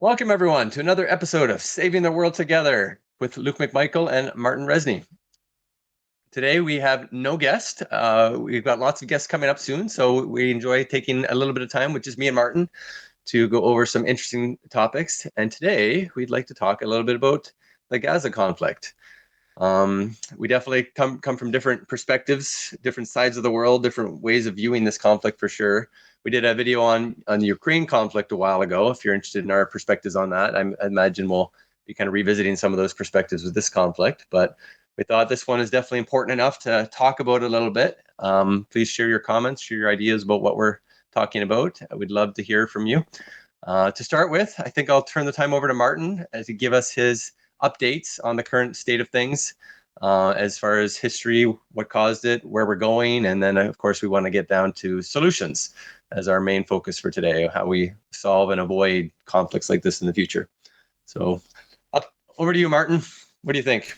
Welcome, everyone, to another episode of Saving the World Together with Luke Macmichael and Martin Rezny. Today, we have no guest. We've got lots of guests coming up soon, so we enjoy taking a little bit of time with just me and Martin to go over some interesting topics. And today, we'd like to talk a little bit about the Gaza conflict. We definitely come from different perspectives, different sides of the world, different ways of viewing this conflict for sure. We did a video on the Ukraine conflict a while ago. If you're interested in our perspectives on that, I imagine we'll be kind of revisiting some of those perspectives with this conflict. But we thought this one is definitely important enough to talk about a little bit. Please share your comments, share your ideas about what we're talking about. I would love to hear from you. To start with, I think I'll turn the time over to Martin to give us his updates on the current state of things as far as history, what caused it, where we're going, and then of course we want to get down to solutions as our main focus for today, how we solve and avoid conflicts like this in the future. So over to you, Martin. What do you think?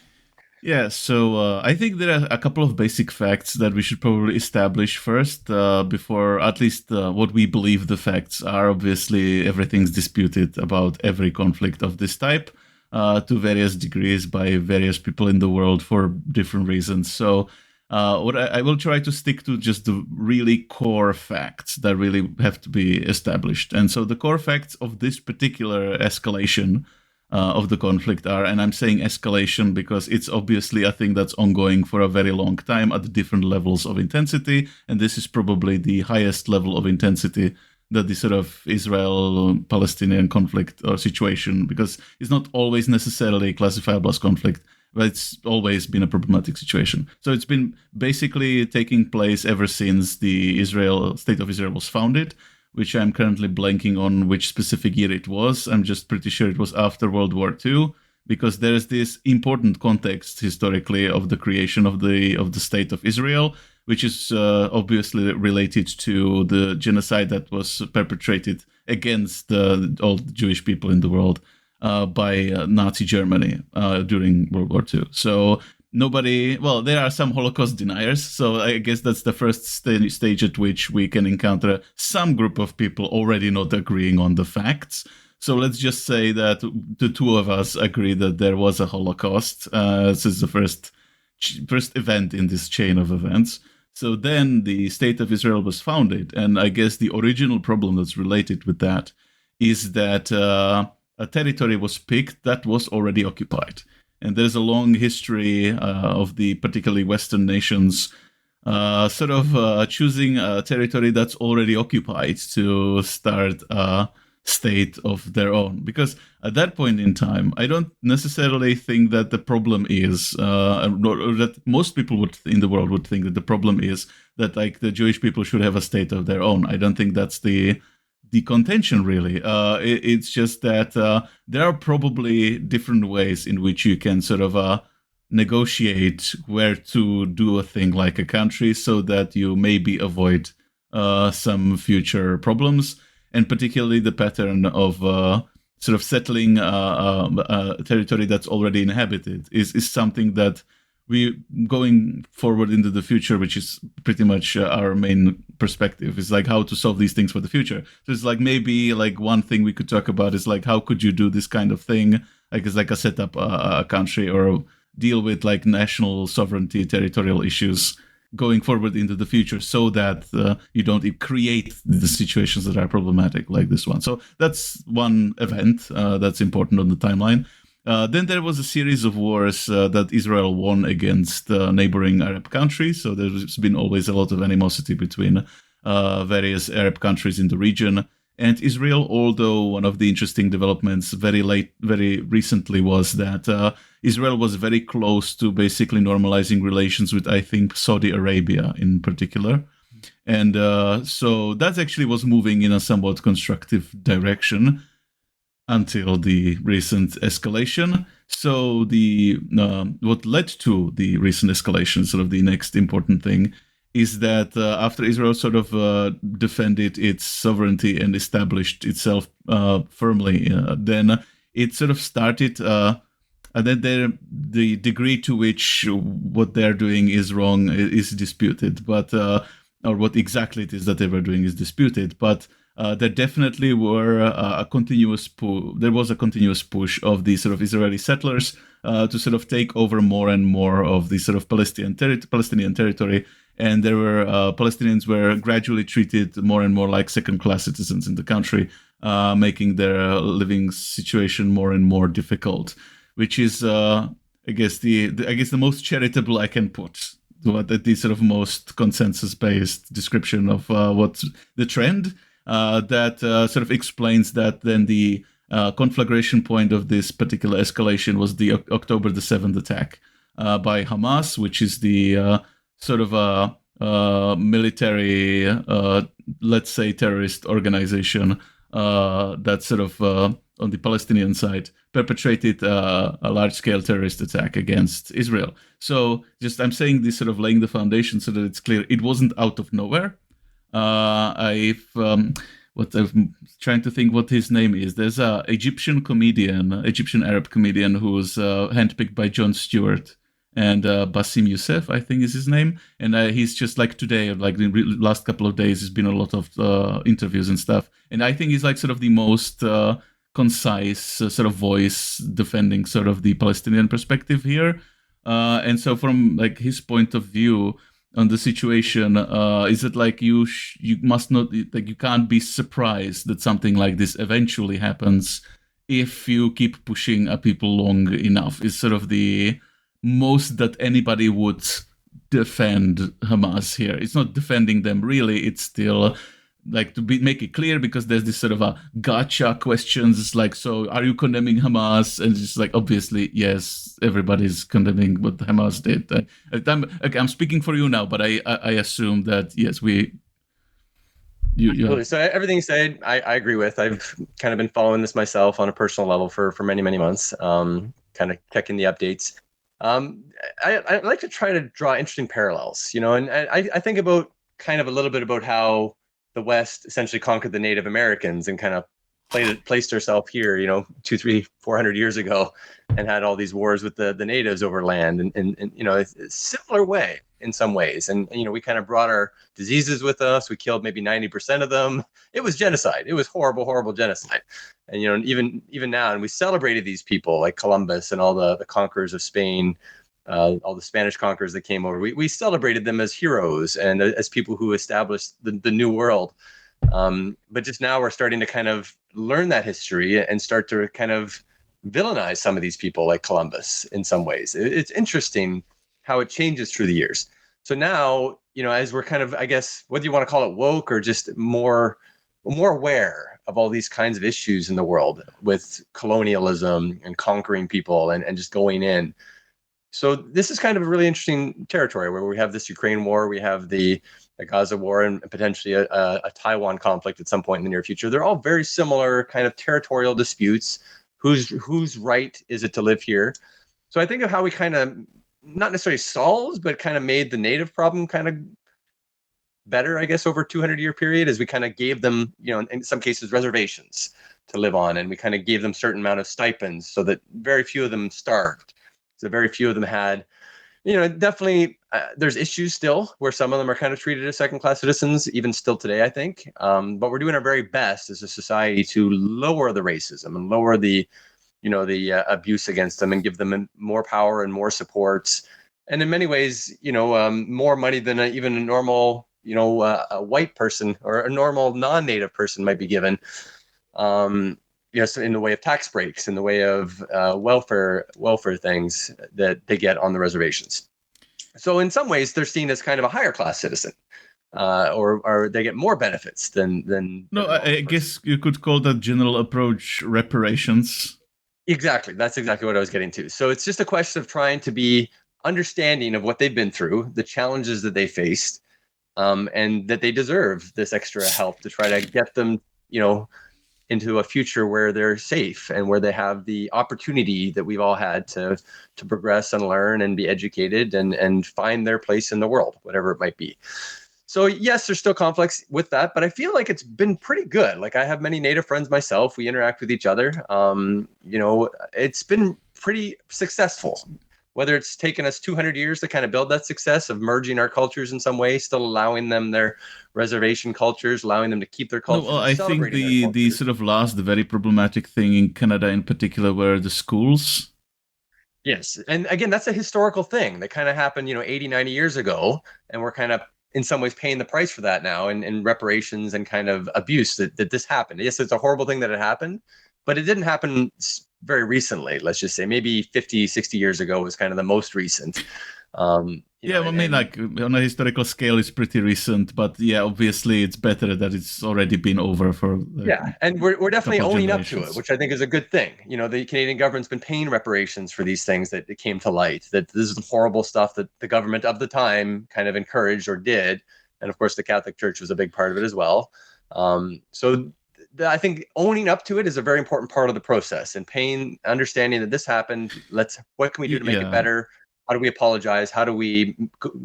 Yeah, so I think there are a couple of basic facts that we should probably establish first before at least what we believe the facts are. Obviously, everything's disputed about every conflict of this type to various degrees by various people in the world for different reasons. So what I will try to stick to just the really core facts that really have to be established. And so the core facts of this particular escalation of the conflict are, and I'm saying escalation because it's obviously a thing that's ongoing for a very long time at different levels of intensity, and this is probably the highest level of intensity that the sort of Israel-Palestinian conflict or situation, because it's not always necessarily classifiable as conflict, but it's always been a problematic situation. So it's been basically taking place ever since the State of Israel was founded, which I'm currently blanking on which specific year it was. I'm just pretty sure it was after World War II, because there's this important context historically of the creation of the State of Israel, which is obviously related to the genocide that was perpetrated against all the Jewish people in the world by Nazi Germany during World War II. So there are some Holocaust deniers, so I guess that's the first stage at which we can encounter some group of people already not agreeing on the facts. So let's just say that the two of us agree that there was a Holocaust. This is the first event in this chain of events. So then the State of Israel was founded, and I guess the original problem that's related with that is that a territory was picked that was already occupied. And there's a long history of the particularly Western nations choosing a territory that's already occupied to start a state of their own. Because at that point in time, I don't necessarily think that the problem is, or that most people in the world would think that the problem is that like the Jewish people should have a state of their own. I don't think that's the contention, really. It's just that there are probably different ways in which you can sort of negotiate where to do a thing like a country so that you maybe avoid some future problems, and particularly the pattern of sort of settling a territory that's already inhabited is something that we going forward into the future, which is pretty much our main perspective, is like how to solve these things for the future. So it's like maybe like one thing we could talk about is like how could you do this kind of thing, like it's like a set up a country or deal with like national sovereignty, territorial issues going forward into the future, so that you don't create the situations that are problematic like this one. So that's one event that's important on the timeline. Then there was a series of wars that Israel won against neighboring Arab countries. So there's been always a lot of animosity between various Arab countries in the region. And Israel, although one of the interesting developments very recently was that Israel was very close to basically normalizing relations with, I think, Saudi Arabia in particular. And so that actually was moving in a somewhat constructive direction until the recent escalation. So what led to the recent escalation, sort of the next important thing, is that after Israel sort of defended its sovereignty and established itself firmly, then it sort of started, and then the degree to which what they're doing is wrong is disputed, but or what exactly it is that they were doing is disputed. But there definitely were there was a continuous push of the sort of Israeli settlers to sort of take over more and more of the sort of Palestinian territory, and there were Palestinians were gradually treated more and more like second-class citizens in the country, making their living situation more and more difficult, which is, I guess, the most charitable I can put. The sort of most consensus-based description of what's the trend that sort of explains that. Then the conflagration point of this particular escalation was the October the 7th attack by Hamas, which is the sort of military, let's say, terrorist organization that sort of on the Palestinian side perpetrated a large-scale terrorist attack against Israel. So I'm saying this sort of laying the foundation so that it's clear it wasn't out of nowhere. I'm trying to think what his name is. There's a Egyptian Arab comedian who was handpicked by Jon Stewart, and Bassem Youssef, I think is his name. And he's just like today, like the last couple of days, there's been a lot of interviews and stuff. And I think he's like sort of the most concise sort of voice defending sort of the Palestinian perspective here. And so from like his point of view on the situation, is it like you must not, like you can't be surprised that something like this eventually happens if you keep pushing people long enough, is sort of the most that anybody would defend Hamas here. It's not defending them really, it's still like to make it clear, because there's this sort of a gotcha questions. It's like, so are you condemning Hamas? And it's just like, obviously, yes, everybody's condemning what Hamas did. I'm speaking for you now, but I assume that, yes, Absolutely. So everything you said, I agree with. I've kind of been following this myself on a personal level for many, many months, kind of checking the updates. I like to try to draw interesting parallels, and I think about kind of a little bit about how the West essentially conquered the Native Americans and kind of placed herself here, 200, 300, 400 years ago, and had all these wars with the natives over land, and it's a similar way in some ways. And we kind of brought our diseases with us. We killed maybe 90% of them. It was genocide. It was horrible genocide. And even now, and we celebrated these people like Columbus and all the conquerors of Spain, all the Spanish conquerors that came over. We celebrated them as heroes and as people who established the new world. But just now we're starting to kind of learn that history and start to kind of villainize some of these people like Columbus in some ways. It's interesting how it changes through the years. So now, as we're kind of, I guess, whether you want to call it woke or just more aware of all these kinds of issues in the world with colonialism and conquering people and just going in. So this is kind of a really interesting territory where we have this Ukraine war, we have the Gaza war, and potentially a Taiwan conflict at some point in the near future. They're all very similar kind of territorial disputes. Whose right is it to live here? So I think of how we kind of not necessarily solved, but kind of made the native problem kind of better, I guess, over a 200-year period, as we kind of gave them, in some cases, reservations to live on, and we kind of gave them certain amount of stipends so that very few of them starved. So very few of them had, definitely there's issues still where some of them are kind of treated as second-class citizens, even still today, I think. But we're doing our very best as a society to lower the racism and lower the abuse against them and give them more power and more supports. And in many ways, more money than even a normal, a white person or a normal non-native person might be given. So in the way of tax breaks, in the way of welfare things that they get on the reservations. So in some ways, they're seen as kind of a higher class citizen, or they get more benefits than. No, I guess you could call that general approach reparations. Exactly. That's exactly what I was getting to. So it's just a question of trying to be understanding of what they've been through, the challenges that they faced, and that they deserve this extra help to try to get them, into a future where they're safe and where they have the opportunity that we've all had to progress and learn and be educated and find their place in the world, whatever it might be. So yes, there's still conflicts with that, but I feel like it's been pretty good. Like I have many Native friends myself. We interact with each other. It's been pretty successful. whether it's taken us 200 years to kind of build that success of merging our cultures in some way, still allowing them their reservation cultures, allowing them to keep their No, cultures, well, and I think celebrating their the cultures. sort of last, the very problematic thing in Canada in particular were the schools. Yes. And again, that's a historical thing that kind of happened, 80, 90 years ago. And we're kind of in some ways paying the price for that now in reparations and kind of abuse that this happened. Yes, it's a horrible thing that it happened, but it didn't happen very recently. Let's just say maybe 50, 60 years ago was kind of the most recent. Yeah, I mean, like on a historical scale, it's pretty recent, but yeah, obviously, it's better that it's already been over for and we're definitely couple owning up to it, generations. which I think is a good thing. The Canadian government's been paying reparations for these things that it came to light. That this is the horrible stuff that the government of the time kind of encouraged or did, and of course, the Catholic Church was a big part of it as well. So I think owning up to it is a very important part of the process, and understanding that this happened. What can we do to make it Yeah. better? How do we apologize? How do we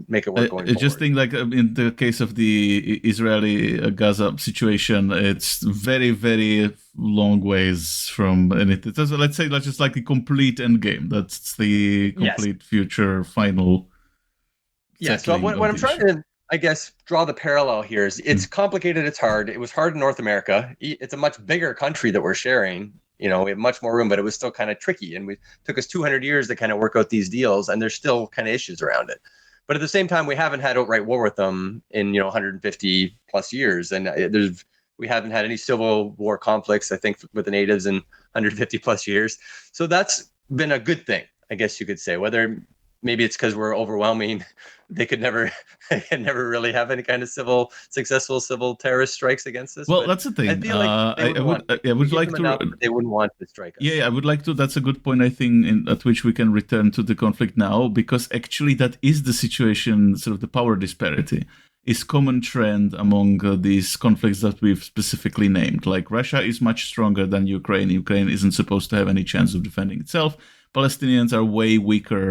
make it work going I just forward? think, like in the case of the Israeli Gaza situation, it's very, very long ways from anything. So let's say that's just like the complete end game. That's the Yes. complete future final Yeah. So settling what of I'm the trying issue. to, I guess, draw the parallel here is it's Mm. complicated. It's hard. It was hard in North America. It's a much bigger country that we're sharing. We have much more room, but it was still kind of tricky. And we took us 200 years to kind of work out these deals, and there's still kind of issues around it. But at the same time, we haven't had outright war with them in 150 plus years, and we haven't had any civil war conflicts. I think with the natives in 150 plus years. So that's been a good thing, I guess you could say. Whether maybe it's because we're overwhelming, they could never really have any kind of successful civil terrorist strikes against us. Well, But that's the I thing. feel like they wouldn't want to. I We would give like them to. enough that they wouldn't want to strike us. Yeah, I would like to. That's a good point, I think, at which we can return to the conflict now, because actually that is the situation, sort of the power disparity is common trend among these conflicts that we've specifically named. Like Russia is much stronger than Ukraine. Ukraine isn't supposed to have any chance of defending itself. Palestinians are way weaker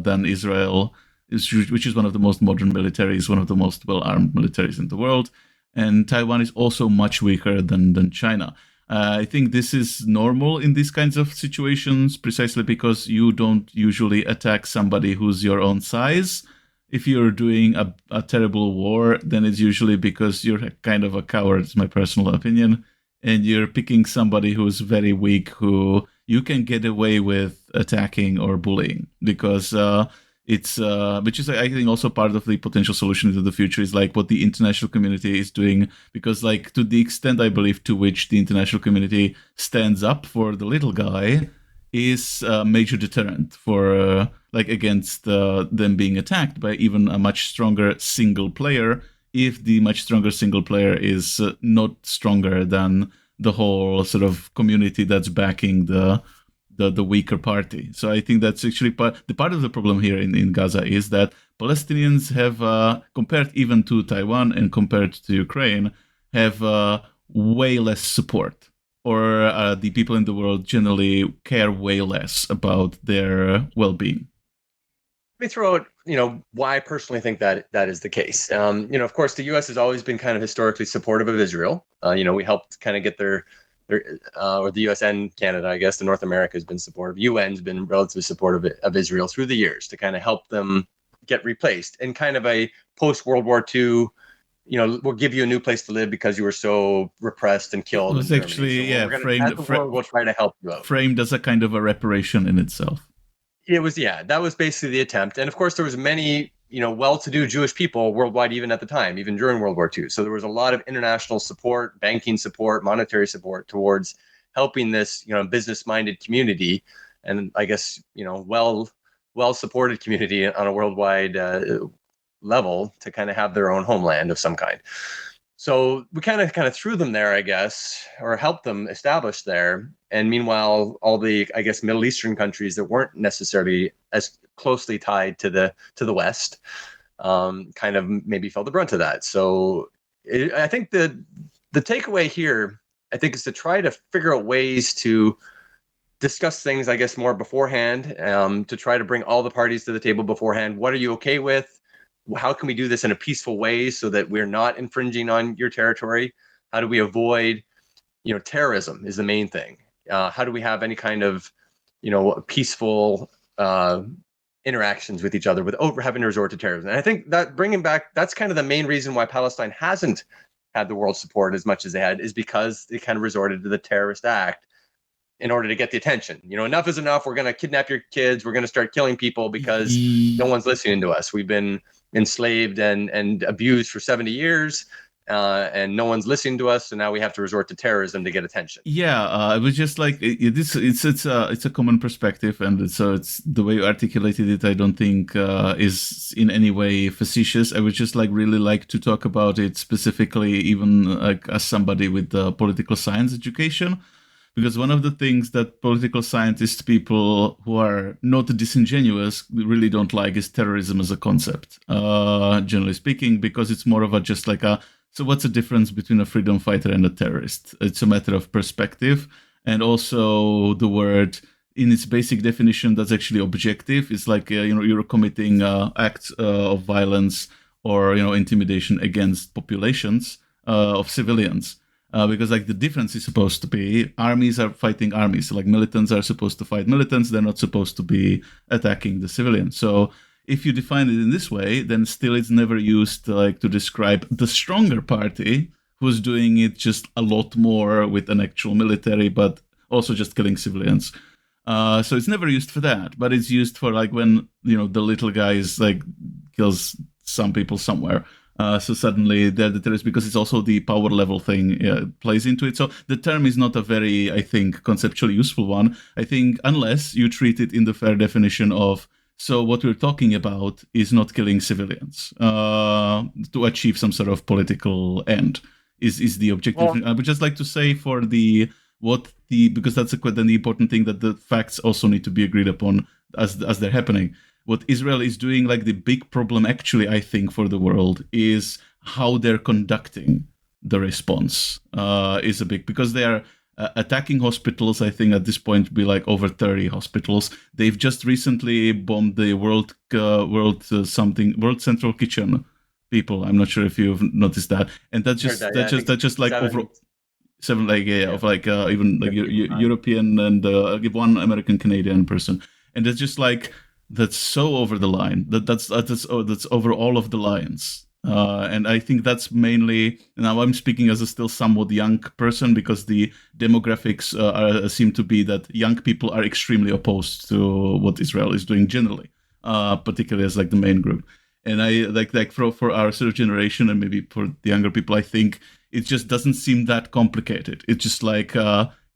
than Israel, which is one of the most modern militaries, one of the most well-armed militaries in the world. And Taiwan is also much weaker than China. I think this is normal in these kinds of situations precisely because you don't usually attack somebody who's your own size. If you're doing a terrible war, then it's usually because you're kind of a coward, it's my personal opinion, and you're picking somebody who's very weak, who you can get away with attacking or bullying because it's which is, I think, also part of the potential solution into the future is like what the international community is doing, because like to the extent I believe to which the international community stands up for the little guy is a major deterrent for like against them being attacked by even a much stronger single player, if the much stronger single player is not stronger than the whole sort of community that's backing the weaker party. So I think that's actually part of the problem here in Gaza is that Palestinians have, compared even to Taiwan and compared to Ukraine, have way less support, or the people in the world generally care way less about their well-being. Let me throw out, why I personally think that is the case. Of course, the U.S. has always been kind of historically supportive of Israel. We helped kind of get their or the U.S. and Canada, I guess, the North America has been supportive. UN's been relatively supportive of Israel through the years to kind of help them get replaced in kind of a post-World War II. We'll give you a new place to live because you were so repressed and It killed in was Germany. So actually, yeah, we're gonna, as a world, we'll try to help you out. framed as a kind of a reparation in itself. It was, yeah, that was basically the attempt. And of course, there was many, well-to-do Jewish people worldwide, even at the time, even during World War II. So there was a lot of international support, banking support, monetary support towards helping this, business-minded community, and I guess, well-supported community on a worldwide level to kind of have their own homeland of some kind. So we kind of threw them there, I guess, or helped them establish there. And meanwhile, all the, I guess, Middle Eastern countries that weren't necessarily as closely tied to the West, kind of maybe felt the brunt of that. So I think the takeaway here, I think, is to try to figure out ways to discuss things, I guess, more beforehand, to try to bring all the parties to the table beforehand. What are you okay with? How can we do this in a peaceful way so that we're not infringing on your territory? How do we avoid, terrorism is the main thing. How do we have any kind of, peaceful interactions with each other without having to resort to terrorism. And I think that that's kind of the main reason why Palestine hasn't had the world support as much as they had, is because they kind of resorted to the terrorist act in order to get the attention. Enough is enough. We're going to kidnap your kids. We're going to start killing people because no one's listening to us. We've been enslaved and abused for 70 years. And no one's listening to us, so now we have to resort to terrorism to get attention. Yeah, it was just like it's a common perspective, and so it's the way you articulated it. I don't think is in any way facetious. I would just really like to talk about it specifically, even like as somebody with political science education, because one of the things that political scientist people who are not disingenuous really don't like is terrorism as a concept. Generally speaking, because it's more of a just like a. So what's the difference between a freedom fighter and a terrorist? It's a matter of perspective. And also the word in its basic definition that's actually objective. It's like, you're committing acts of violence or, intimidation against populations of civilians. Because the difference is supposed to be armies are fighting armies. So militants are supposed to fight militants. They're not supposed to be attacking the civilians. So if you define it in this way, then still it's never used to describe the stronger party who's doing it just a lot more with an actual military, but also just killing civilians. So it's never used for that, but it's used for when, the little guys kills some people somewhere. So suddenly they're the terrorists, because it's also the power level thing plays into it. So the term is not a very, I think, conceptually useful one. I think unless you treat it in the fair definition of, so what we're talking about is not killing civilians to achieve some sort of political end is the objective. Well, I would just like to say because that's then the important thing, that the facts also need to be agreed upon as they're happening. What Israel is doing, the big problem actually, I think, for the world is how they're conducting the response is a big, because they are attacking hospitals. I think at this point be over 30 hospitals. They've just recently bombed the World Central Kitchen people. I'm not sure if you've noticed that. And that's just over 7 even European and one American Canadian person. And it's just that's so over the line. That's over all of the lines. And I think that's mainly, now I'm speaking as a still somewhat young person, because the demographics seem to be that young people are extremely opposed to what Israel is doing generally, particularly as the main group. And I for our sort of generation, and maybe for the younger people, I think it just doesn't seem that complicated. It's just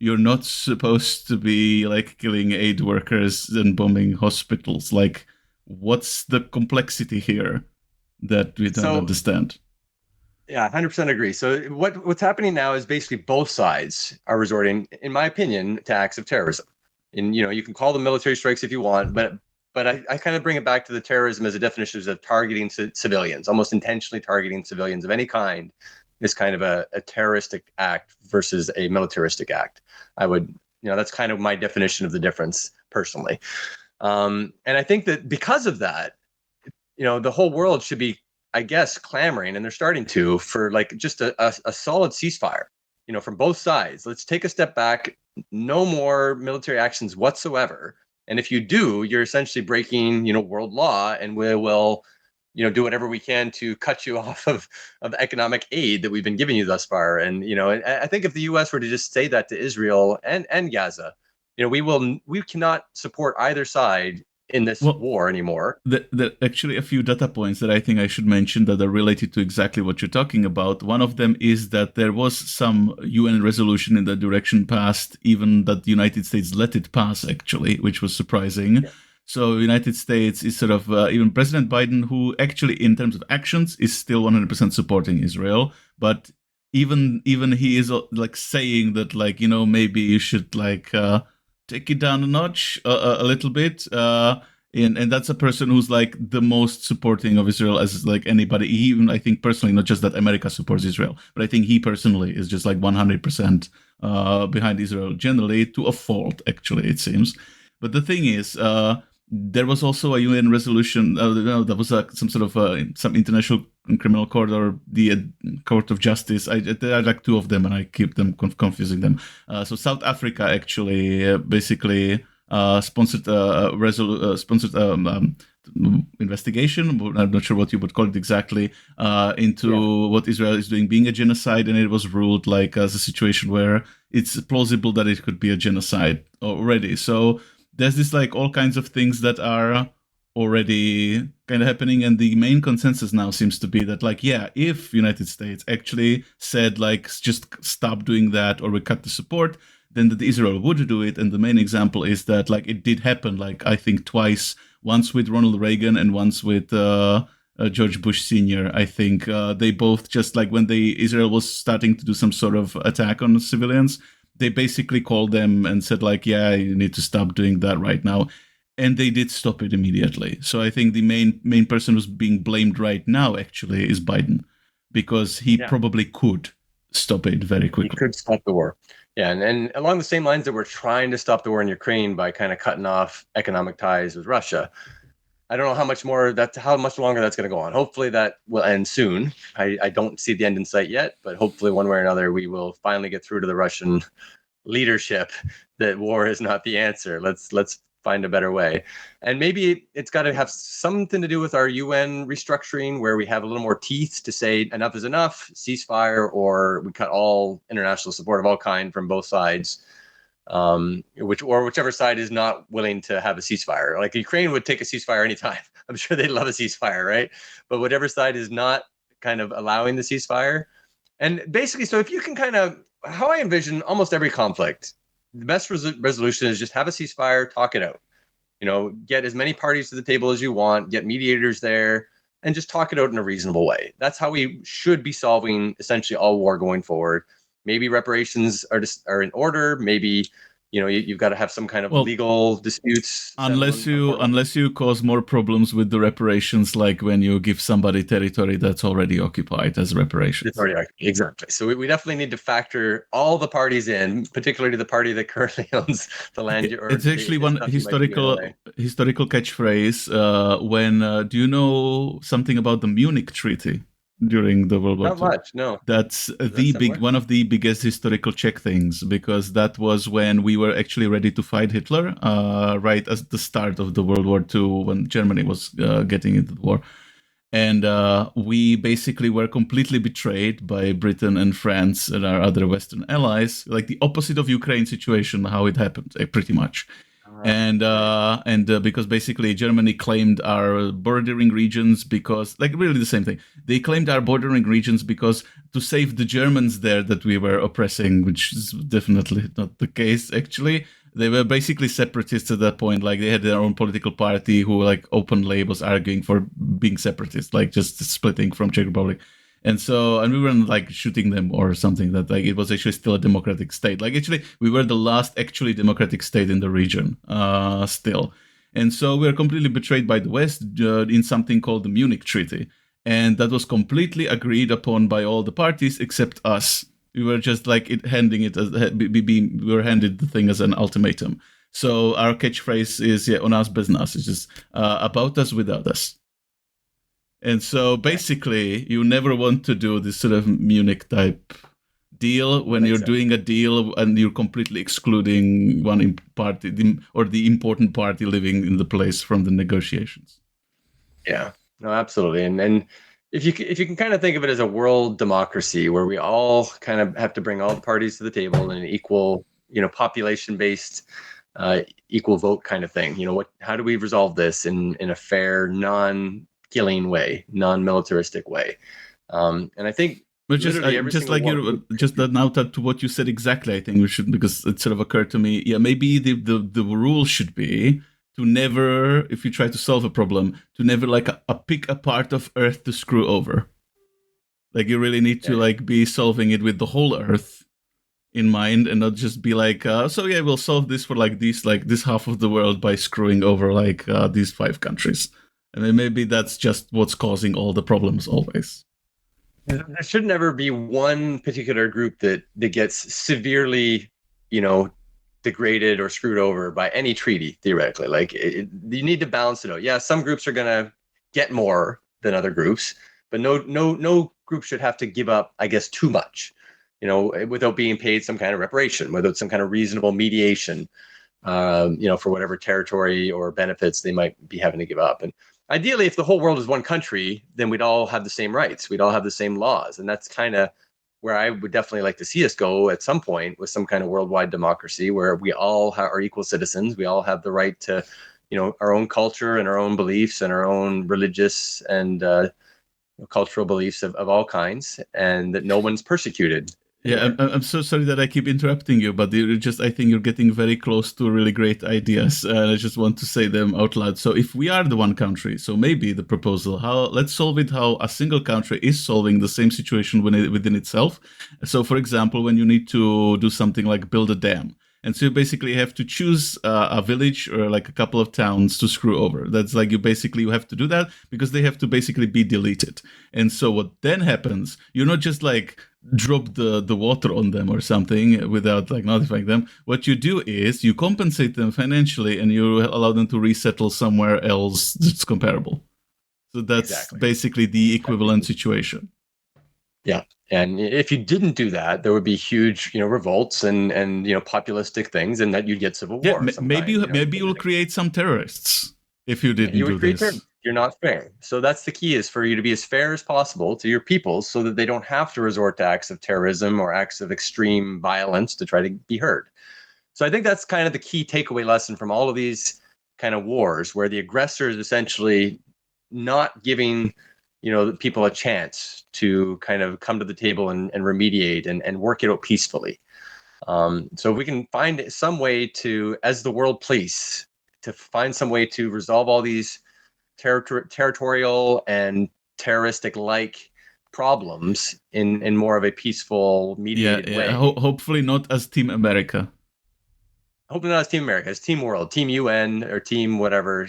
you're not supposed to be killing aid workers and bombing hospitals. What's the complexity here that we don't understand? Yeah, 100% agree. So what's happening now is basically both sides are resorting, in my opinion, to acts of terrorism. And you can call them military strikes if you want, but I kind of bring it back to the terrorism as a definition of targeting civilians, almost intentionally targeting civilians of any kind. Is kind of a terroristic act versus a militaristic act. I would, that's kind of my definition of the difference personally. And I think that because of that, the whole world should be, I guess, clamoring, and they're starting to, for just a solid ceasefire, from both sides. Let's take a step back. No more military actions whatsoever. And if you do, you're essentially breaking, world law, and we will, do whatever we can to cut you off of economic aid that we've been giving you thus far. And, I think if the U.S. were to just say that to Israel and Gaza, we cannot support either side in this war anymore. There are actually a few data points that I think I should mention that are related to exactly what you're talking about. One of them is that there was some UN resolution in that direction passed, even that the United States let it pass, actually, which was surprising. Yeah. So United States is sort of, even President Biden, who actually in terms of actions is still 100% supporting Israel. But even he is saying that maybe you should take it down a notch a little bit. And that's a person who's the most supporting of Israel as anybody. Even I think personally, not just that America supports Israel, but I think he personally is just 100% behind Israel generally, to a fault, actually, it seems. But the thing is, there was also a UN resolution. There was some sort of some international criminal court or the court of justice. There are two of them, and I keep them confusing them. So South Africa actually basically sponsored sponsored investigation. I'm not sure what you would call it exactly, into what Israel is doing being a genocide, and it was ruled like as a situation where it's plausible that it could be a genocide already. So there's this like all kinds of things that are already kind of happening, and the main consensus now seems to be that like, yeah, if United States actually said like just stop doing that or we cut the support, then that Israel would do it. And the main example is that like it did happen, like I think twice, once with Ronald Reagan and once with George Bush Sr. I think they both just like when Israel was starting to do some sort of attack on civilians, they basically called them and said like, yeah, you need to stop doing that right now. And they did stop it immediately. So I think the main person who's being blamed right now actually is Biden, because he probably could stop it very quickly. He could stop the war. Yeah, and along the same lines that we're trying to stop the war in Ukraine by kind of cutting off economic ties with Russia. I don't know how much longer that's going to go on. Hopefully that will end soon. I don't see the end in sight yet, but hopefully one way or another we will finally get through to the Russian leadership that war is not the answer. Let's find a better way. And maybe it's got to have something to do with our UN restructuring, where we have a little more teeth to say enough is enough, ceasefire, or we cut all international support of all kind from both sides, whichever side is not willing to have a ceasefire. Like Ukraine would take a ceasefire anytime. I'm sure they'd love a ceasefire, right? But whatever side is not kind of allowing the ceasefire. And basically, so if you can kind of, how I envision almost every conflict, the best resolution is just have a ceasefire, talk it out. Get as many parties to the table as you want, get mediators there, and just talk it out in a reasonable way. That's how we should be solving essentially all war going forward. Maybe reparations are in order. Maybe you've got to have some kind of legal disputes. Unless you cause more problems with the reparations, like when you give somebody territory that's already occupied as reparations. Exactly. So we definitely need to factor all the parties in, particularly the party that currently owns the land. It's actually one historical catchphrase. When do you know something about the Munich Treaty? During the World War II. Not much, no. That's one of the biggest historical Czech things, because that was when we were actually ready to fight Hitler, right at the start of the World War II, when Germany was getting into the war. And we basically were completely betrayed by Britain and France and our other Western allies, like the opposite of Ukraine situation, how it happened, pretty much. And because basically Germany claimed our bordering regions, because like really the same thing. They claimed our bordering regions because to save the Germans there that we were oppressing, which is definitely not the case actually. They were basically separatists at that point. Like they had their own political party who like openly was arguing for being separatists, like just splitting from Czech Republic. And we weren't like shooting them or something, that like it was actually still a democratic state. Like actually we were the last actually democratic state in the region still. And so we were completely betrayed by the West in something called the Munich Treaty. And that was completely agreed upon by all the parties except us. We were just like we were handed the thing as an ultimatum. So our catchphrase is on us bez nás. It's just about us without us. And so basically, you never want to do this sort of Munich type deal when you're doing a deal and you're completely excluding one party or the important party living in the place from the negotiations. Yeah, no, absolutely. And if you can kind of think of it as a world democracy where we all kind of have to bring all the parties to the table in an equal, population-based, equal vote kind of thing. How do we resolve this in a fair, non-killing way, non-militaristic way? And I think, but just now to what you said exactly, I think we should, because it sort of occurred to me. Yeah, maybe the rule should be to never, if you try to solve a problem, to never like pick a part of Earth to screw over. Like you really need to like be solving it with the whole Earth in mind, and not just be like, we'll solve this for like this half of the world by screwing over like these 5 countries. And then maybe that's just what's causing all the problems always. There should never be one particular group that gets severely, degraded or screwed over by any treaty, theoretically. Like you need to balance it out. Yeah, some groups are going to get more than other groups, but no group should have to give up, I guess, too much, without being paid some kind of reparation, without some kind of reasonable mediation. for whatever territory or benefits they might be having to give up. And ideally, if the whole world is one country, then we'd all have the same rights. We'd all have the same laws. And that's kind of where I would definitely like to see us go at some point, with some kind of worldwide democracy where we all are equal citizens. We all have the right to, our own culture and our own beliefs and our own religious and cultural beliefs of all kinds, and that no one's persecuted. Yeah, I'm so sorry that I keep interrupting you, but I think you're getting very close to really great ideas. I just want to say them out loud. So if we are the one country, so maybe the proposal, let's solve it how a single country is solving the same situation within itself. So for example, when you need to do something like build a dam, and so you basically have to choose a village or like a couple of towns to screw over. That's like you have to do that because they have to basically be deleted. And so what then happens, you're not just like drop the water on them or something without like notifying them. What you do is you compensate them financially and you allow them to resettle somewhere else that's comparable. So that's basically the equivalent situation. Yeah. And if you didn't do that, there would be huge, revolts and populistic things, and that you'd get civil war. Maybe you'll create some terrorists if you didn't do this. Terrorists. You're not fair. So that's the key, is for you to be as fair as possible to your people, so that they don't have to resort to acts of terrorism or acts of extreme violence to try to be heard. So I think that's kind of the key takeaway lesson from all of these kind of wars, where the aggressor is essentially not giving people a chance to kind of come to the table and remediate and work it out peacefully. So if we can find some way to, as the world police, to find some way to resolve all these territorial and terroristic-like problems in more of a peaceful, mediated way. Hopefully not as Team America. Hopefully not as Team America, as Team World, Team UN, or Team whatever.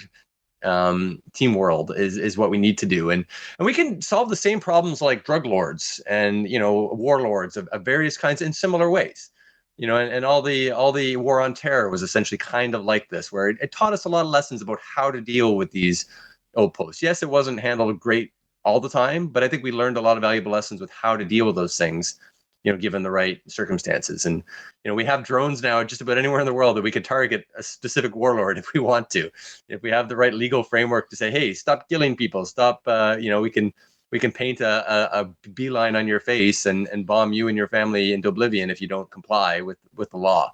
Team World is what we need to do, and we can solve the same problems like drug lords and warlords of various kinds in similar ways. And all the war on terror was essentially kind of like this, where it taught us a lot of lessons about how to deal with these outposts. Yes, it wasn't handled great all the time, but I think we learned a lot of valuable lessons with how to deal with those things, given the right circumstances. And, we have drones now just about anywhere in the world that we could target a specific warlord if we want to. If we have the right legal framework to say, hey, stop killing people, stop, we can paint a beeline on your face and bomb you and your family into oblivion if you don't comply with the law.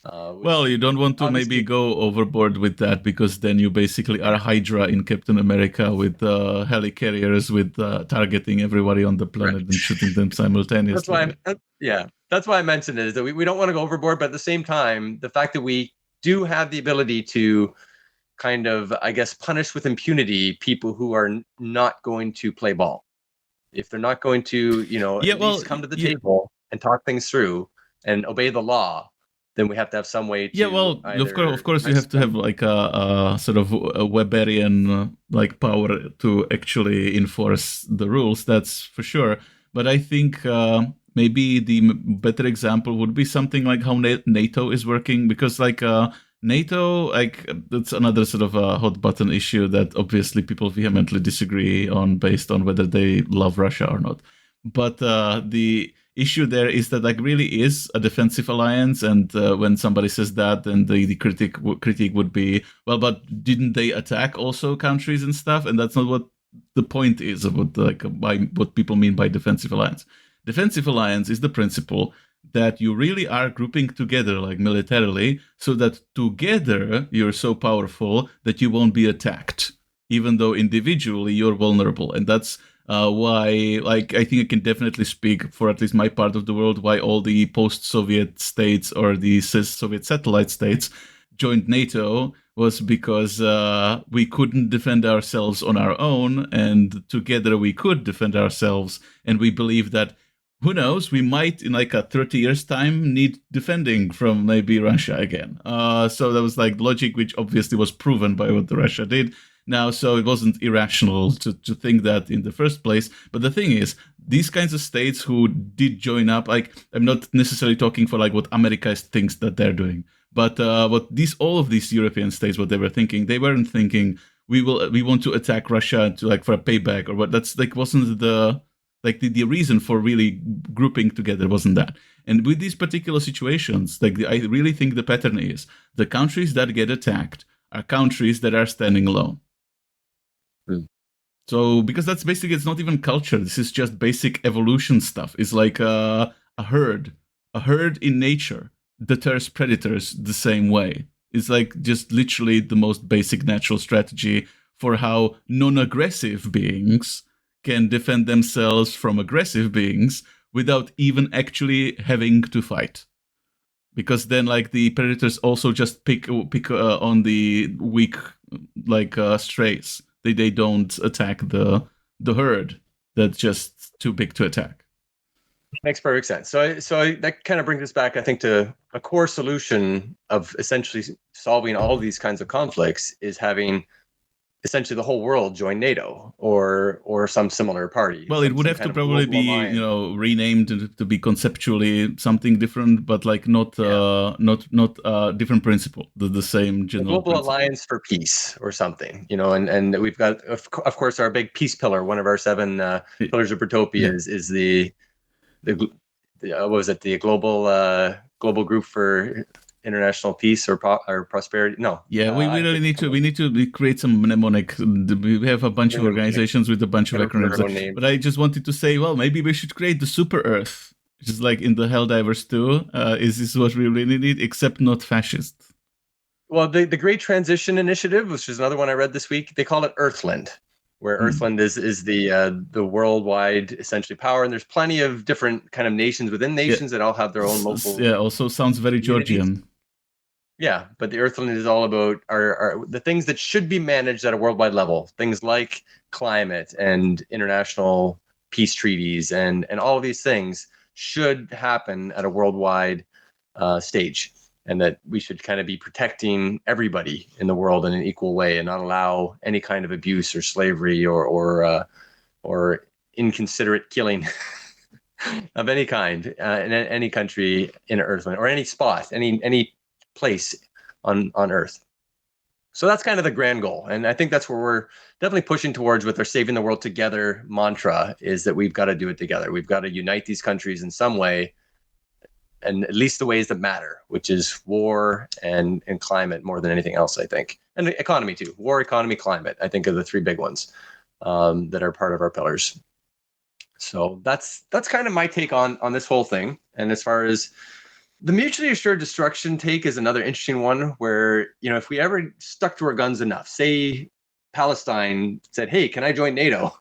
Well, you don't want to maybe go overboard with that, because then you basically are Hydra in Captain America with helicarriers with targeting everybody on the planet and shooting them simultaneously. That's why I mentioned it, is that we don't want to go overboard, but at the same time, the fact that we do have the ability to kind of, I guess, punish with impunity people who are not going to play ball. If they're not going to, at least come to the table and talk things through and obey the law, then we have to have some way to. Yeah, well, of course, you have to have like a sort of a Weberian like power to actually enforce the rules. That's for sure. But I think maybe the better example would be something like how NATO is working, because like NATO, like that's another sort of a hot button issue that obviously people vehemently disagree on based on whether they love Russia or not. But the issue there is that like really is a defensive alliance, and when somebody says that, then the critique would be, well, but didn't they attack also countries and stuff? And that's not what the point is about by what people mean by defensive alliance. Defensive alliance is the principle that you really are grouping together like militarily, so that together you're so powerful that you won't be attacked, even though individually you're vulnerable. And that's why, like, I think I can definitely speak for at least my part of the world, why all the post-Soviet states or the Soviet satellite states joined NATO was because we couldn't defend ourselves on our own, and together we could defend ourselves. And we believe that, who knows, we might in like a 30 years time need defending from maybe Russia again. So that was like logic, which obviously was proven by what Russia did now. So it wasn't irrational to think that in the first place. But the thing is, these kinds of states who did join up, like, I'm not necessarily talking for like what America thinks that they're doing, but what all of these European states, what they were thinking, they weren't thinking we want to attack Russia to like for a payback or what. That's like wasn't Like the reason for really grouping together wasn't that. And with these particular situations, like I really think the pattern is the countries that get attacked are countries that are standing alone. Hmm. So, because that's basically, it's not even culture. This is just basic evolution stuff. It's like a herd. A herd in nature deters predators the same way. It's like just literally the most basic natural strategy for how non-aggressive beings can defend themselves from aggressive beings without even actually having to fight. Because then, like, the predators also just pick on the weak, like, strays. They don't attack the herd that's just too big to attack. Makes perfect sense. That kind of brings us back, I think, to a core solution of essentially solving all of these kinds of conflicts is having essentially the whole world join NATO or some similar party. Well, it would have to probably be, renamed to be conceptually something different, but like not different principle, the same general Global principle. Alliance for Peace or something, and we've got, of course, our big peace pillar. One of our 7 pillars of Protopia is the what was it? The global group for international peace or prosperity. No. Yeah, we really need to create some mnemonic. We have a bunch of organizations with a bunch of acronyms. But I just wanted to say, well, maybe we should create the Super Earth, just like in the Helldivers 2. Is this what we really need? Except not fascist. Well, the Great Transition Initiative, which is another one I read this week, they call it Earthland, where Earthland is the worldwide essentially power, and there's plenty of different kind of nations within nations that all have their own local. Yeah, also sounds very Georgian. Yeah, but the Earthland is all about are the things that should be managed at a worldwide level, things like climate and international peace treaties, and all of these things should happen at a worldwide stage, and that we should kind of be protecting everybody in the world in an equal way and not allow any kind of abuse or slavery or inconsiderate killing of any kind in any country in Earthland or any spot, any place on Earth. So that's kind of the grand goal. And I think that's where we're definitely pushing towards with our Saving the World Together mantra, is that we've got to do it together. We've got to unite these countries in some way, and at least the ways that matter, which is war and climate more than anything else, I think. And the economy too. War, economy, climate, I think, are the 3 big ones that are part of our pillars. So that's kind of my take on this whole thing. And as far as the mutually assured destruction take is another interesting one where, if we ever stuck to our guns enough, say Palestine said, hey, can I join NATO?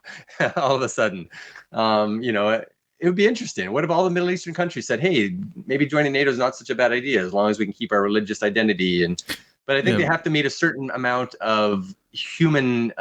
All of a sudden, it would be interesting. What if all the Middle Eastern countries said, hey, maybe joining NATO is not such a bad idea as long as we can keep our religious identity? But I think they have to meet a certain amount of human,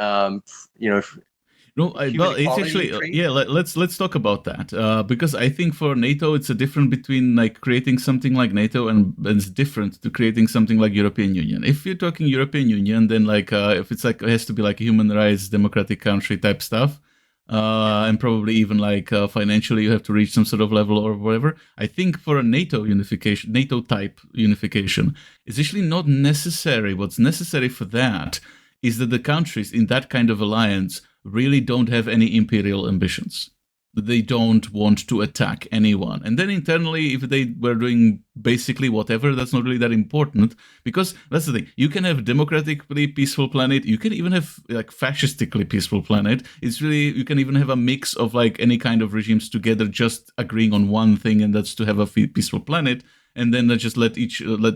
No, well, it's actually Let's talk about that because I think for NATO it's a different between like creating something like NATO and it's different to creating something like European Union. If you're talking European Union, then like if it's like it has to be like a human rights democratic country type stuff, and probably even like financially you have to reach some sort of level or whatever. I think for a NATO unification, NATO type unification, it's actually not necessary. What's necessary for that is that the countries in that kind of alliance really don't have any imperial ambitions. They don't want to attack anyone. And then internally, if they were doing basically whatever, that's not really that important. Because that's the thing. You can have democratically peaceful planet. You can even have like fascistically peaceful planet. It's really, you can even have a mix of like any kind of regimes together just agreeing on one thing, and that's to have a peaceful planet. And then just let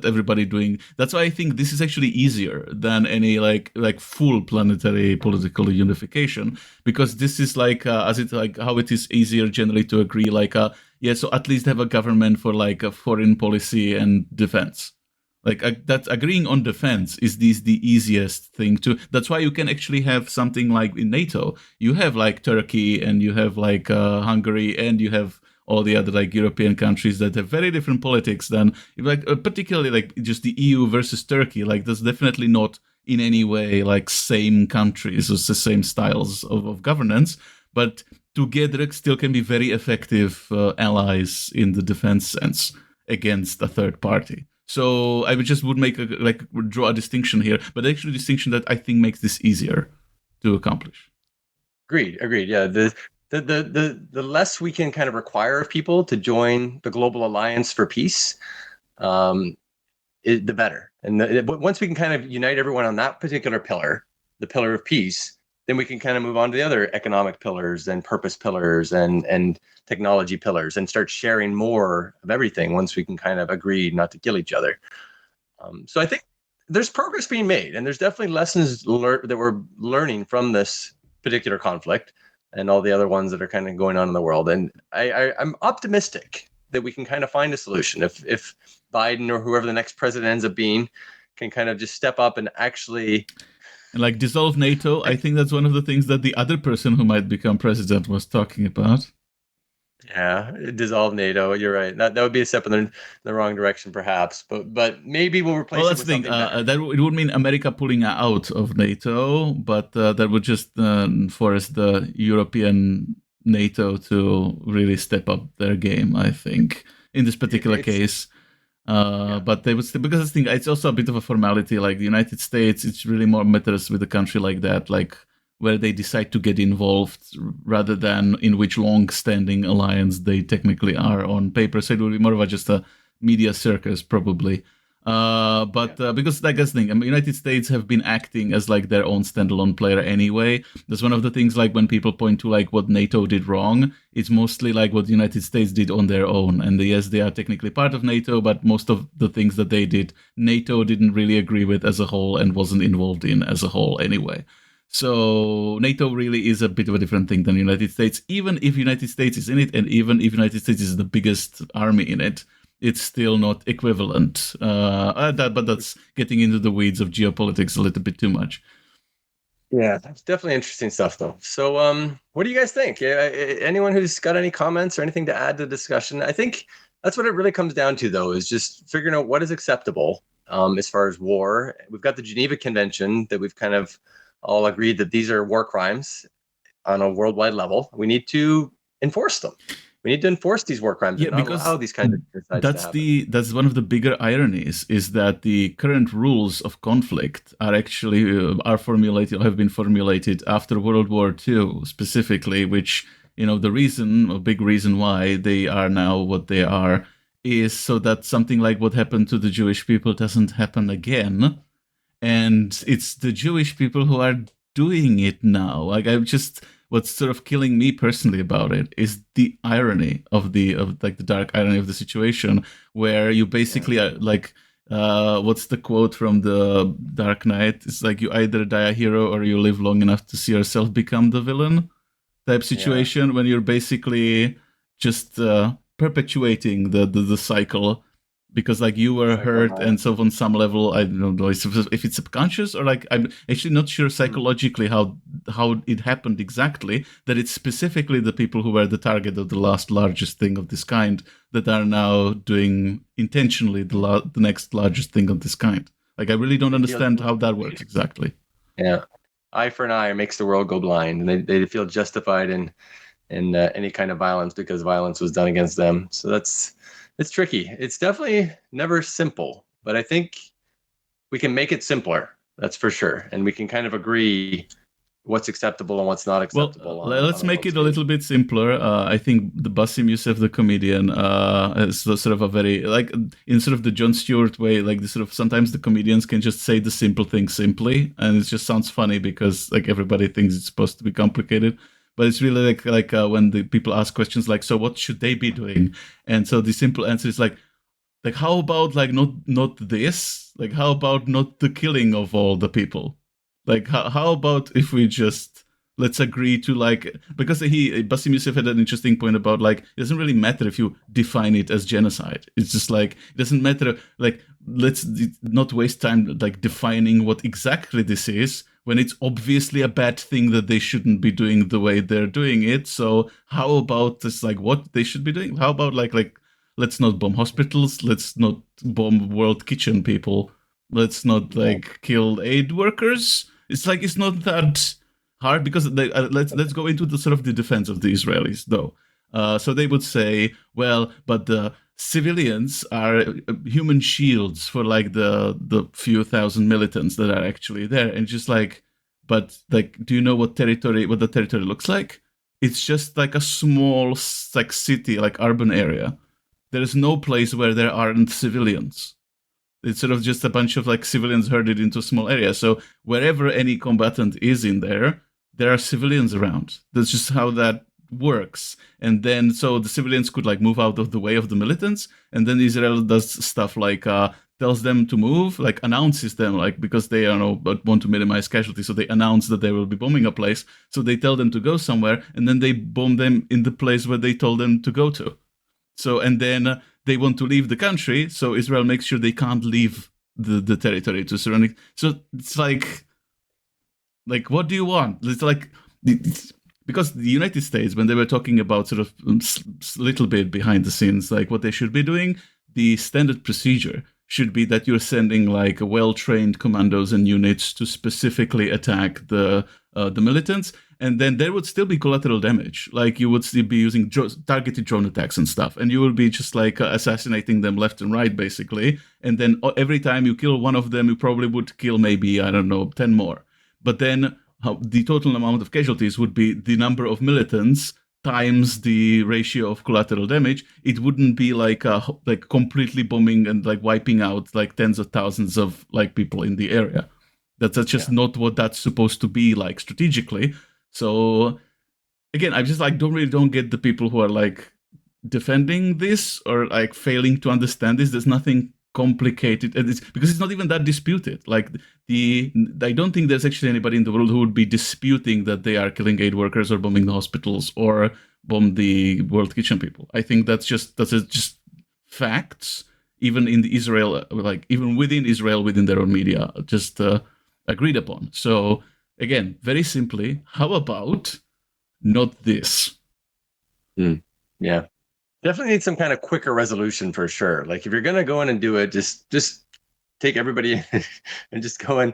everybody doing. That's why I think this is actually easier than any like full planetary political unification, because this is like as it like how it is easier generally to agree so at least have a government for like a foreign policy and defense. Like that agreeing on defense is the easiest thing to. That's why you can actually have something like in NATO. You have like Turkey and you have like Hungary and you have all the other like European countries that have very different politics than like particularly like just the EU versus Turkey. Like that's definitely not in any way like same countries or the same styles of governance, but together still can be very effective allies in the defense sense against a third party. So I would make draw a distinction here, but actually a distinction that I think makes this easier to accomplish. Agreed. Yeah. the less we can kind of require of people to join the global alliance for peace, um, the better. And once we can kind of unite everyone on that particular pillar, the pillar of peace, then we can kind of move on to the other economic pillars and purpose pillars and technology pillars and start sharing more of everything once we can kind of agree not to kill each other. So I think there's progress being made, and there's definitely lessons that we're learning from this particular conflict and all the other ones that are kind of going on in the world. And I'm optimistic that we can kind of find a solution if Biden or whoever the next president ends up being can kind of just step up and actually like dissolve NATO. I think that's one of the things that the other person who might become president was talking about. Yeah, dissolve NATO. You're right. That would be a step in the wrong direction, perhaps. But maybe we'll replace it with something better. That it would mean America pulling out of NATO, but that would just force the European NATO to really step up their game, I think, in this particular case. But they would still, because I think it's also a bit of a formality. Like the United States, it's really more matters with a country like that, like where they decide to get involved rather than in which long-standing alliance they technically are on paper. So it would be more of just a media circus, probably. Because I guess the United States have been acting as like their own standalone player anyway. That's one of the things, like when people point to like what NATO did wrong, it's mostly like what the United States did on their own. And yes, they are technically part of NATO, but most of the things that they did, NATO didn't really agree with as a whole and wasn't involved in as a whole anyway. So NATO really is a bit of a different thing than the United States. Even if United States is in it, and even if United States is the biggest army in it, it's still not equivalent. But that's getting into the weeds of geopolitics a little bit too much. Yeah, that's definitely interesting stuff, though. So, what do you guys think? Anyone who's got any comments or anything to add to the discussion? I think that's what it really comes down to, though, is just figuring out what is acceptable as far as war. We've got the Geneva Convention that we've kind of all agreed that these are war crimes on a worldwide level. We need to enforce them. We need to enforce these war crimes and not allow these kinds of genocides to happen. That's one of the bigger ironies, is that the current rules of conflict are actually have been formulated after World War II specifically, which, a big reason why they are now what they are is so that something like what happened to the Jewish people doesn't happen again. And it's the Jewish people who are doing it now. Like, what's sort of killing me personally about it is the irony of the dark irony of the situation, where you basically are like, what's the quote from the Dark Knight? It's like, you either die a hero or you live long enough to see yourself become the villain type situation, when you're basically just perpetuating the cycle. Because like you were hurt, and so on some level, I don't know if it's subconscious or like, I'm actually not sure psychologically how it happened exactly, that it's specifically the people who were the target of the last largest thing of this kind that are now doing intentionally the next largest thing of this kind. Like, I really don't understand how that works exactly. Yeah, eye for an eye makes the world go blind, and they feel justified in any kind of violence because violence was done against them. So it's tricky. It's definitely never simple, but I think we can make it simpler. That's for sure. And we can kind of agree what's acceptable and what's not acceptable. Well, let's make it a little bit simpler. I think the Bassem Youssef, the comedian, is sort of a very, like, in sort of the Jon Stewart way, like the sort of, sometimes the comedians can just say the simple thing simply, and it just sounds funny because like everybody thinks it's supposed to be complicated. But it's really like when the people ask questions like, so what should they be doing? And so the simple answer is like how about like not this? Like, how about not the killing of all the people? Like, how about if we just let's agree to, like, because Bassem Youssef had an interesting point about like, it doesn't really matter if you define it as genocide. It's just like, it doesn't matter. Like, let's not waste time like defining what exactly this is, when it's obviously a bad thing that they shouldn't be doing the way they're doing it. So how about this, like, what they should be doing? How about like let's not bomb hospitals, let's not bomb world kitchen people, let's not like kill aid workers. It's like, it's not that hard, because let's go into the sort of the defense of the Israelis though. So they would say, well, but the civilians are human shields for like the few thousand militants that are actually there. And just like, but like, do you know what the territory looks like? it's just like a small like city, like urban area. There is no place where there aren't civilians. It's sort of just a bunch of like civilians herded into a small area. So wherever any combatant is in there, there are civilians around. That's just how that works. And then so the civilians could like move out of the way of the militants, and then Israel does stuff like tells them to move, like announces them, like because they want to minimize casualties, so they announce that they will be bombing a place. So they tell them to go somewhere, and then they bomb them in the place where they told them to go to. So and then they want to leave the country, so Israel makes sure they can't leave the territory to surrounding. So it's like what do you want? It's like because the United States, when they were talking about sort of little bit behind the scenes, like what they should be doing, the standard procedure should be that you're sending like well-trained commandos and units to specifically attack the militants, and then there would still be collateral damage. Like you would still be using targeted drone attacks and stuff, and you will be just like assassinating them left and right, basically. And then every time you kill one of them, you probably would kill maybe, I don't know, 10 more. But then the total amount of casualties would be the number of militants times the ratio of collateral damage. It wouldn't be like completely bombing and like wiping out like tens of thousands of like people in the area. That's just not what that's supposed to be like strategically. So again, I just like don't get the people who are like defending this or like failing to understand this. There's nothing complicated, and it's because it's not even that disputed. Like I don't think there's actually anybody in the world who would be disputing that they are killing aid workers or bombing the hospitals or bomb the World Kitchen people. I think that's just facts. Even in the Israel, like even within Israel, within their own media, just agreed upon. So again, very simply, how about not this? Yeah. Definitely need some kind of quicker resolution for sure. Like if you're gonna go in and do it, just take everybody and just go and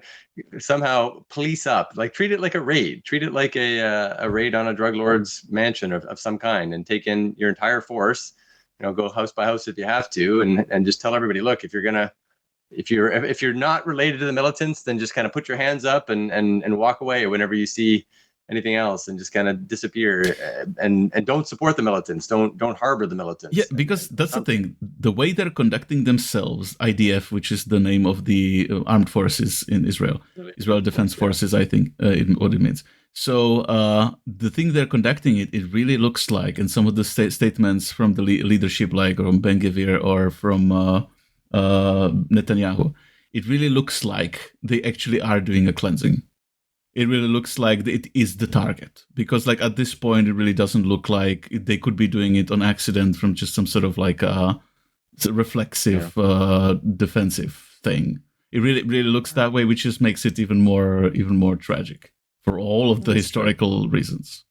somehow police up. Like treat it like a raid. Treat it like a raid on a drug lord's mansion of some kind, and take in your entire force. Go house by house if you have to, and just tell everybody, look, if you're not related to the militants, then just kind of put your hands up and walk away whenever you see anything else, and just kind of disappear, and don't support the militants. Don't harbor the militants. Yeah, because that's the thing. The way they're conducting themselves, IDF, which is the name of the armed forces in Israel, Israel Defense Forces, I think what it means. So the thing they're conducting it really looks like, and some of the statements from the leadership, like from Ben Gvir or from Netanyahu, it really looks like they actually are doing a cleansing. It really looks like it is the target, because like at this point, it really doesn't look like they could be doing it on accident from just some sort of like a reflexive defensive thing. It really looks that way, which just makes it even more tragic for all of the historical reasons.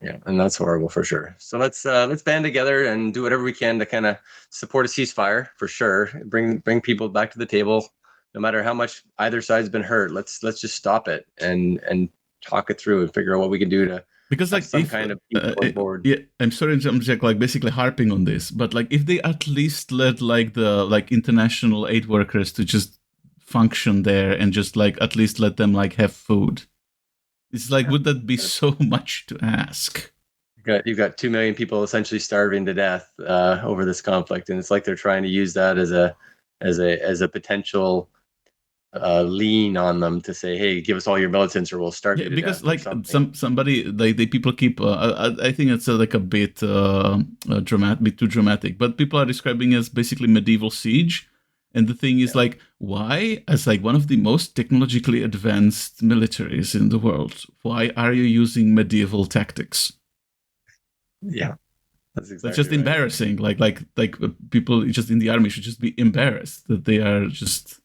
Yeah, and that's horrible for sure. So let's band together and do whatever we can to kind of support a ceasefire for sure. Bring people back to the table. No matter how much either side's been hurt, let's just stop it and talk it through and figure out what we can do to, because like some kind of going forward. Yeah, I'm sorry, I'm just like basically harping on this, but like if they at least let like the like international aid workers to just function there and just like at least let them like have food, it's like would that be so much to ask? You've got 2 million people essentially starving to death over this conflict, and it's like they're trying to use that as a potential lean on them to say, hey, give us all your militants or we'll starve you to because death. Like somebody like the people keep I think it's like a bit bit too dramatic, but people are describing it as basically medieval siege. And the thing is like, why, as like one of the most technologically advanced militaries in the world, why are you using medieval tactics? Yeah, that's just right. Embarrassing. Like people just in the army should just be embarrassed that they are just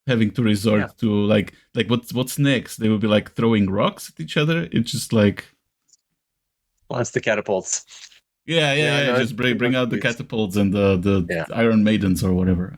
having to resort to like what's next? They will be like throwing rocks at each other. It's just like, well, it's the catapults. Yeah. Just bring out the catapults and the Iron Maidens or whatever.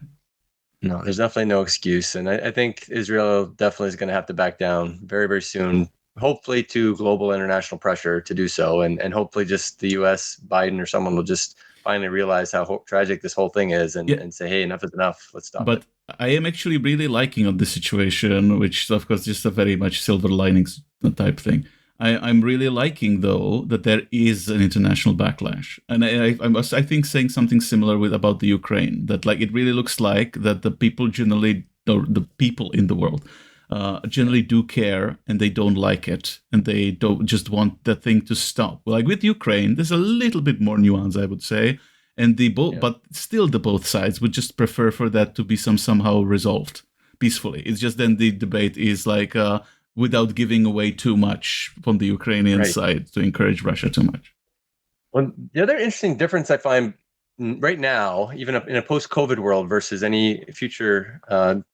No, there's definitely no excuse, and I think Israel definitely is going to have to back down very, very soon. Hopefully, to global international pressure to do so, and hopefully, just the U.S., Biden, or someone will just finally realize how tragic this whole thing is, and say, hey, enough is enough. Let's stop. But I am actually really liking on this situation, which of course just a very much silver linings type thing. I'm really liking, though, that there is an international backlash, and I was, I think, saying something similar with about the Ukraine. That like it really looks like that the people generally, or the people in the world, generally do care, and they don't like it, and they don't just want the thing to stop. Like with Ukraine, there's a little bit more nuance, I would say, and but still, the both sides would just prefer for that to be somehow resolved peacefully. It's just then the debate is like. Without giving away too much from the Ukrainian side to encourage Russia too much. Well, the other interesting difference I find right now, even in a post-COVID world versus any future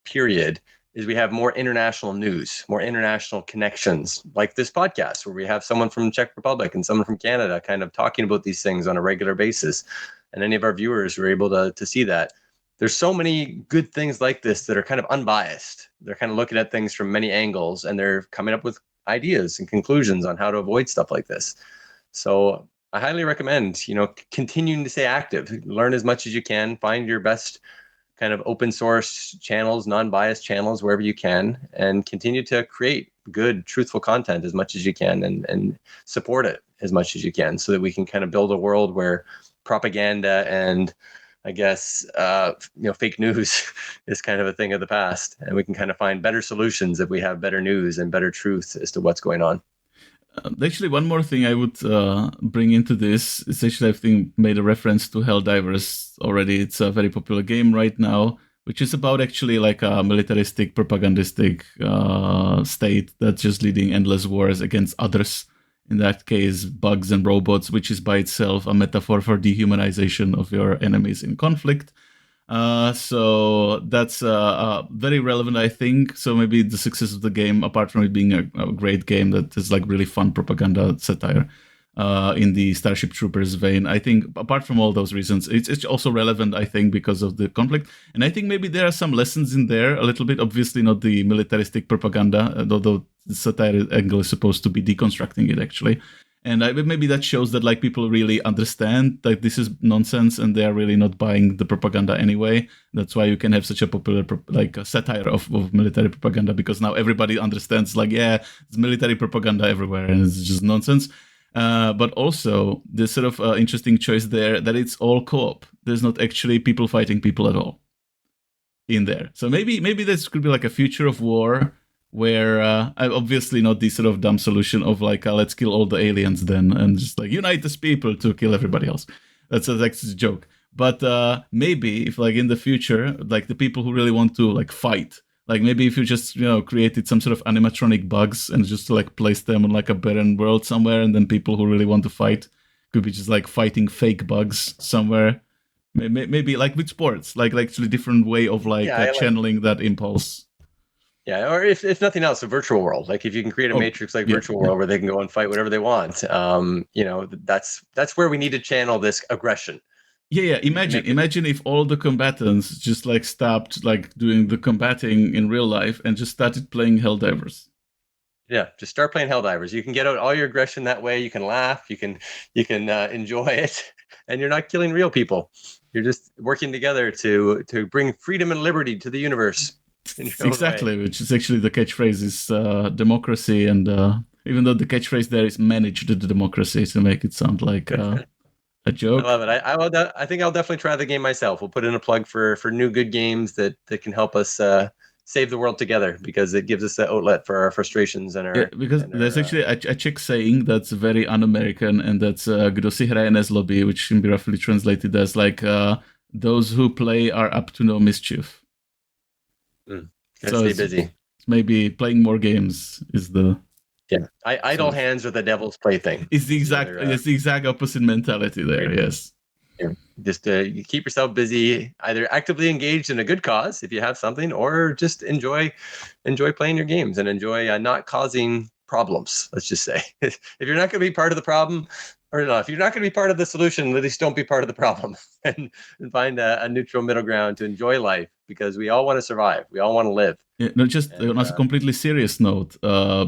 period, is we have more international news, more international connections, like this podcast, where we have someone from Czech Republic and someone from Canada kind of talking about these things on a regular basis. And any of our viewers are able to see that. There's so many good things like this that are kind of unbiased. They're kind of looking at things from many angles, and they're coming up with ideas and conclusions on how to avoid stuff like this. So I highly recommend, continuing to stay active, learn as much as you can, find your best kind of open source channels, non-biased channels, wherever you can, and continue to create good, truthful content as much as you can, and support it as much as you can, so that we can kind of build a world where propaganda and I guess, fake news is kind of a thing of the past, and we can kind of find better solutions if we have better news and better truth as to what's going on. Actually, one more thing I would bring into this is actually, I think, made a reference to Helldivers already. It's a very popular game right now, which is about actually like a militaristic, propagandistic state that's just leading endless wars against others. In that case, bugs and robots, which is by itself a metaphor for dehumanization of your enemies in conflict. So that's very relevant, I think. So maybe the success of the game, apart from it being a great game that is like really fun propaganda satire in the Starship Troopers vein, I think apart from all those reasons, it's also relevant, I think, because of the conflict. And I think maybe there are some lessons in there a little bit, obviously not the militaristic propaganda, although the satire angle is supposed to be deconstructing it, actually. And maybe that shows that like people really understand that this is nonsense, and they are really not buying the propaganda anyway. That's why you can have such a popular satire of military propaganda, because now everybody understands like, yeah, it's military propaganda everywhere, and it's just nonsense. But also this sort of interesting choice there that it's all co-op. There's not actually people fighting people at all in there. So maybe this could be like a future of war, where obviously not the sort of dumb solution of like, let's kill all the aliens then and just like unite these people to kill everybody else. That's a joke. But maybe if like in the future, like the people who really want to like fight, like maybe if you just, created some sort of animatronic bugs and just like place them on like a barren world somewhere, and then people who really want to fight could be just like fighting fake bugs somewhere. Maybe like with sports, like actually different way of channeling that impulse. Yeah, or if nothing else, a virtual world. Like if you can create a matrix virtual world where they can go and fight whatever they want, that's where we need to channel this aggression. Yeah. Imagine if all the combatants just like stopped like doing the combating in real life and just started playing Helldivers. Yeah, just start playing Helldivers. You can get out all your aggression that way. You can laugh. You can enjoy it, and you're not killing real people. You're just working together to bring freedom and liberty to the universe. Exactly, which is actually the catchphrase is democracy, and even though the catchphrase there is manage the democracy to make it sound like a joke. I love it. I think I'll definitely try the game myself. We'll put in a plug for new good games that can help us save the world together, because it gives us an outlet for our frustrations and our. Because there's actually a Czech saying that's very un-American, and that's "Kdo si hraje nezlobí," which can be roughly translated as like "those who play are up to no mischief." So stay busy. Maybe playing more games is the idle hands are the devil's plaything. It's the exact opposite mentality there. Right. Yes. Yeah. Just you keep yourself busy, either actively engaged in a good cause if you have something, or just enjoy playing your games and enjoy not causing problems. Let's just say if you're not going to be part of the problem. Or no, if you're not going to be part of the solution, at least don't be part of the problem, and find a neutral middle ground to enjoy life, because we all want to survive. We all want to live. Yeah, no, just on a completely serious note,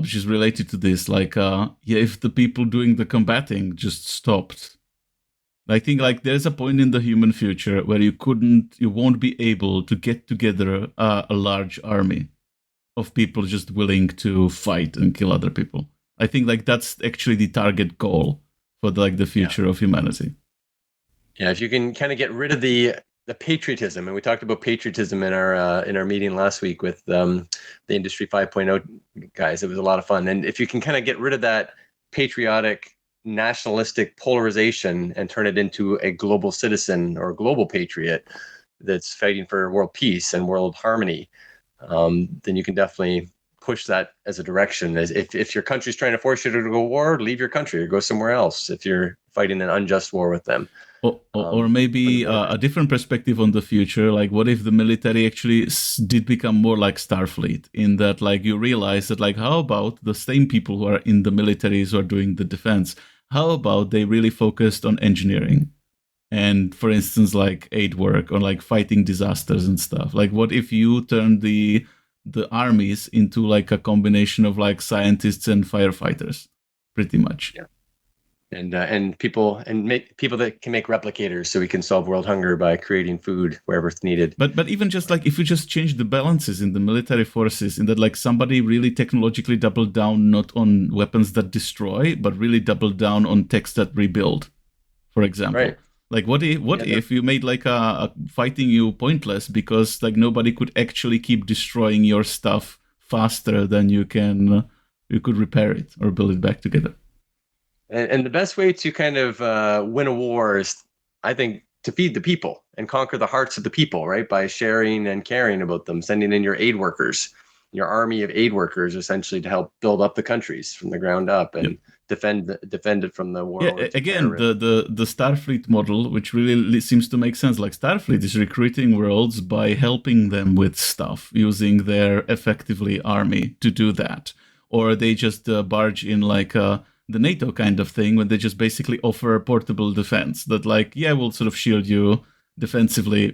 which is related to this, like, if the people doing the combating just stopped, I think like there's a point in the human future where you won't be able to get together a large army of people just willing to fight and kill other people. I think like that's actually the target goal for the future of humanity. Yeah, if you can kind of get rid of the patriotism, and we talked about patriotism in our meeting last week with the Industry 5.0 guys, it was a lot of fun. And if you can kind of get rid of that patriotic, nationalistic polarization and turn it into a global citizen or a global patriot that's fighting for world peace and world harmony, then you can definitely push that as a direction. As if your country's trying to force you to go to war, leave your country or go somewhere else if you're fighting an unjust war with them. Or maybe a different perspective on the future. Like, what if the military actually did become more like Starfleet? In that, like, you realize that, like, how about the same people who are in the militaries who are doing the defense? How about they really focused on engineering? And for instance, like aid work or like fighting disasters and stuff. Like, what if you turn the armies into like a combination of like scientists and firefighters, pretty much? Yeah. And people that can make replicators, so we can solve world hunger by creating food wherever it's needed. But even just like if you just change the balances in the military forces, in that like somebody really technologically doubled down not on weapons that destroy, but really doubled down on techs that rebuild, for example. Right. Like what if you made like a fighting you pointless because like nobody could actually keep destroying your stuff faster than you could repair it or build it back together. And the best way to kind of win a war is, I think, to feed the people and conquer the hearts of the people, right? By sharing and caring about them, sending in your aid workers, your army of aid workers, essentially to help build up the countries from the ground up and defend it from the war. Yeah, again, the Starfleet model, which really seems to make sense. Like Starfleet is recruiting worlds by helping them with stuff, using their effectively army to do that, or they just barge in like the NATO kind of thing, when they just basically offer portable defense that, like, yeah, we'll sort of shield you defensively,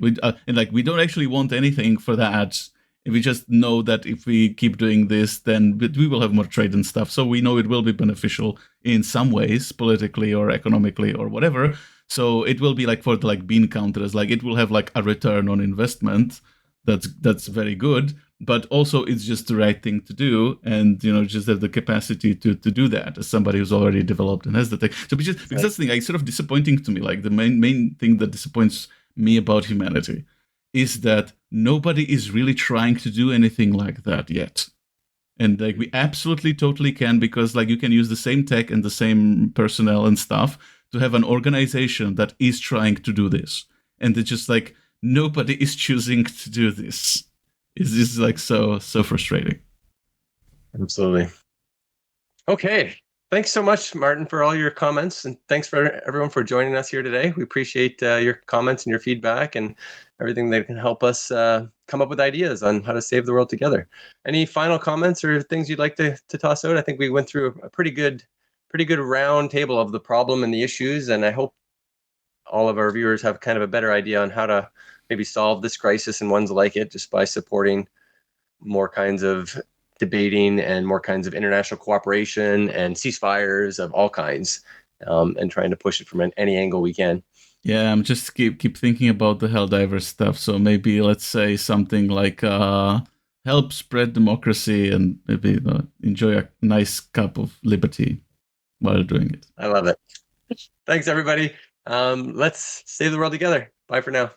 and like we don't actually want anything for that. We just know that if we keep doing this, then we will have more trade and stuff. So we know it will be beneficial in some ways, politically or economically or whatever. So it will be like for the like bean counters, like it will have like a return on investment that's very good. But also it's just the right thing to do, and just have the capacity to do that as somebody who's already developed and has the tech. So because that's the thing, like, sort of disappointing to me. Like the main thing that disappoints me about humanity is that nobody is really trying to do anything like that yet. And like we absolutely totally can, because like you can use the same tech and the same personnel and stuff to have an organization that is trying to do this, and it's just like nobody is choosing to do this. Is this like so frustrating? Absolutely. Okay. Thanks so much, Martin, for all your comments, and thanks for everyone for joining us here today. We appreciate your comments and your feedback and everything that can help us come up with ideas on how to save the world together. Any final comments or things you'd like to toss out? I think we went through a pretty good round table of the problem and the issues, and I hope all of our viewers have kind of a better idea on how to maybe solve this crisis and ones like it, just by supporting more kinds of debating and more kinds of international cooperation and ceasefires of all kinds, and trying to push it from any angle we can. Yeah, I'm just keep thinking about the Helldivers stuff. So maybe let's say something like help spread democracy and maybe enjoy a nice cup of liberty while doing it. I love it. Thanks, everybody. Let's save the world together. Bye for now.